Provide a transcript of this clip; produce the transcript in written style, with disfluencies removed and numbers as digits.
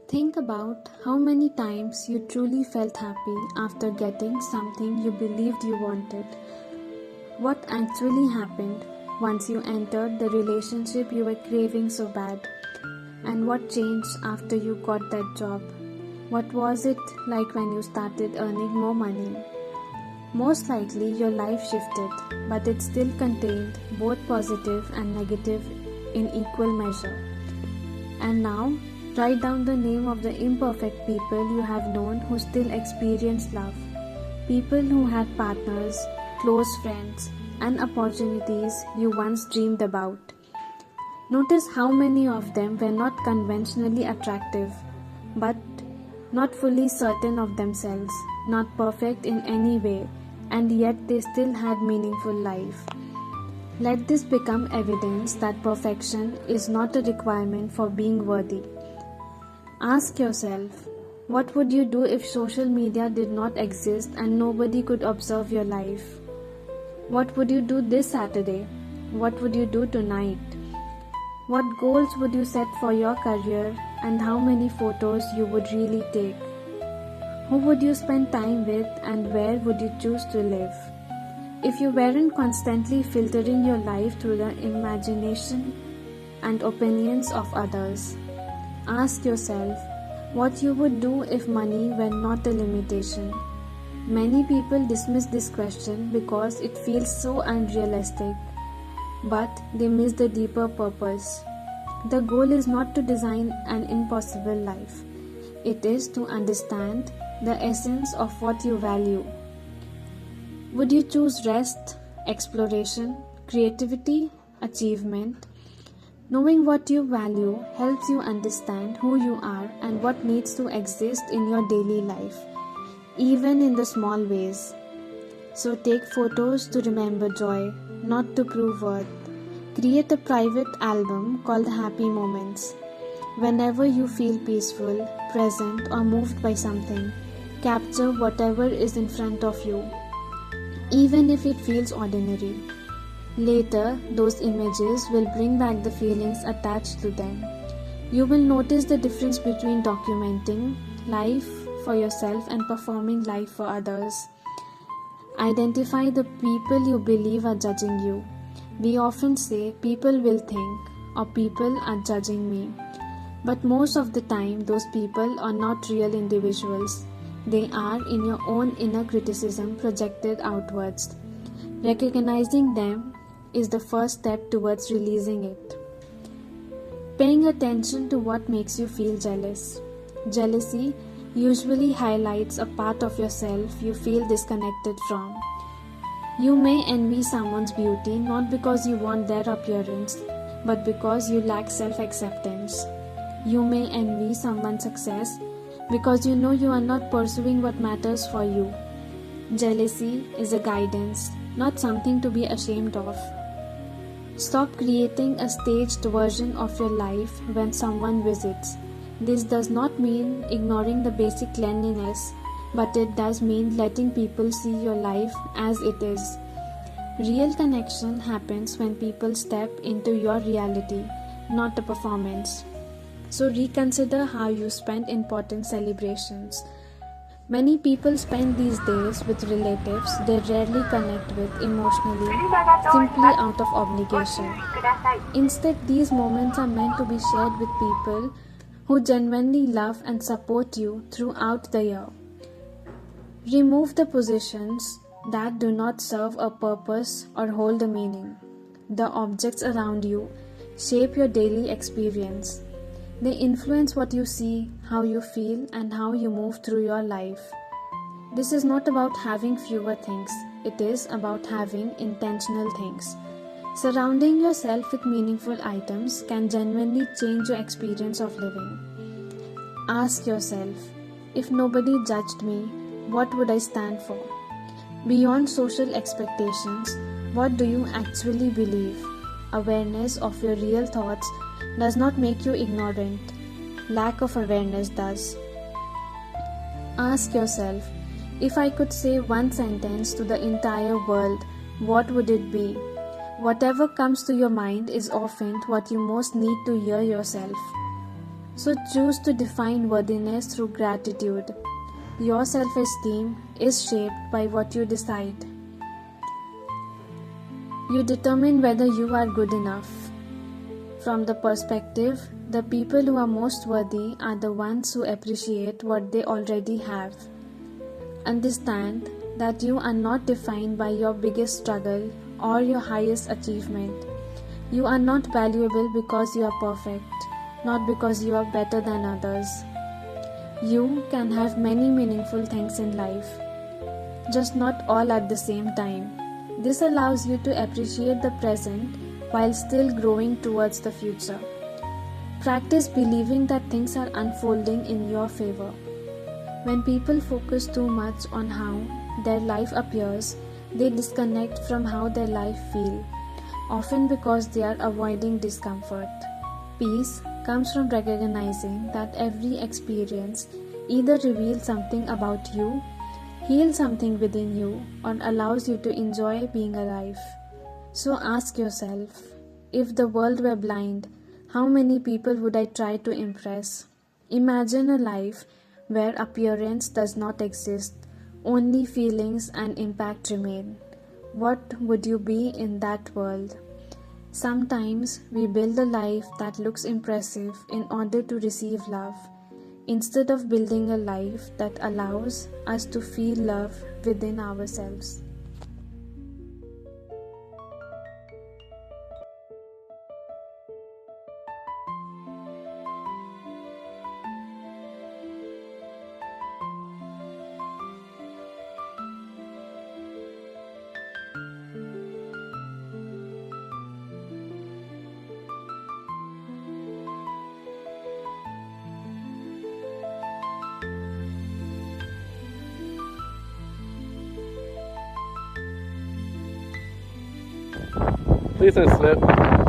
Think about how many times you truly felt happy after getting something you believed you wanted. What actually happened once you entered the relationship you were craving so bad? And what changed after you got that job? What was it like when you started earning more money? Most likely your life shifted, but it still contained both positive and negative in equal measure. And now, write down the name of the imperfect people you have known who still experience love. People who had partners, close friends, and opportunities you once dreamed about. Notice how many of them were not conventionally attractive, but not fully certain of themselves, not perfect in any way, and yet they still had meaningful life. Let this become evidence that perfection is not a requirement for being worthy. Ask yourself, what would you do if social media did not exist and nobody could observe your life? What would you do this Saturday? What would you do tonight? What goals would you set for your career and how many photos you would really take? Who would you spend time with and where would you choose to live? If you weren't constantly filtering your life through the imagination and opinions of others, ask yourself what you would do if money were not a limitation. Many people dismiss this question because it feels so unrealistic, but they miss the deeper purpose. The goal is not to design an impossible life. It is to understand the essence of what you value. Would you choose rest, exploration, creativity, achievement? Knowing what you value helps you understand who you are and what needs to exist in your daily life, even in the small ways. So take photos to remember joy, not to prove worth. Create a private album called Happy Moments. Whenever you feel peaceful, present, or moved by something, capture whatever is in front of you, even if it feels ordinary. Later, those images will bring back the feelings attached to them. You will notice the difference between documenting life for yourself and performing life for others. Identify the people you believe are judging you. We often say people will think or people are judging me. But most of the time, those people are not real individuals. They are in your own inner criticism projected outwards. Recognizing them is the first step towards releasing it. Paying attention to what makes you feel jealous. Jealousy usually highlights a part of yourself you feel disconnected from. You may envy someone's beauty not because you want their appearance, but because you lack self-acceptance. You may envy someone's success because you know you are not pursuing what matters for you. Jealousy is a guidance, not something to be ashamed of. Stop creating a staged version of your life when someone visits. This does not mean ignoring the basic cleanliness, but it does mean letting people see your life as it is. Real connection happens when people step into your reality, not a performance. So reconsider how you spend important celebrations. Many people spend these days with relatives they rarely connect with emotionally, simply out of obligation. Instead, these moments are meant to be shared with people who genuinely love and support you throughout the year. Remove the positions that do not serve a purpose or hold a meaning. The objects around you shape your daily experience. They influence what you see, how you feel, and how you move through your life. This is not about having fewer things, it is about having intentional things. Surrounding yourself with meaningful items can genuinely change your experience of living. Ask yourself, if nobody judged me, what would I stand for? Beyond social expectations, what do you actually believe? Awareness of your real thoughts does not make you ignorant. Lack of awareness does. Ask yourself, if I could say one sentence to the entire world, what would it be? Whatever comes to your mind is often what you most need to hear yourself. So choose to define worthiness through gratitude. Your self esteem is shaped by what you decide. You determine whether you are good enough. From the perspective, the people who are most worthy are the ones who appreciate what they already have. Understand that you are not defined by your biggest struggle or your highest achievement. You are not valuable because you are perfect, not because you are better than others. You can have many meaningful things in life, just not all at the same time. This allows you to appreciate the present while still growing towards the future. Practice believing that things are unfolding in your favor. When people focus too much on how their life appears, they disconnect from how their life feels, often because they are avoiding discomfort. Peace comes from recognizing that every experience either reveals something about you, heals something within you, or allows you to enjoy being alive. So ask yourself, if the world were blind, how many people would I try to impress? Imagine a life where appearance does not exist, only feelings and impact remain. What would you be in that world? Sometimes we build a life that looks impressive in order to receive love, instead of building a life that allows us to feel love within ourselves. Please don't slip.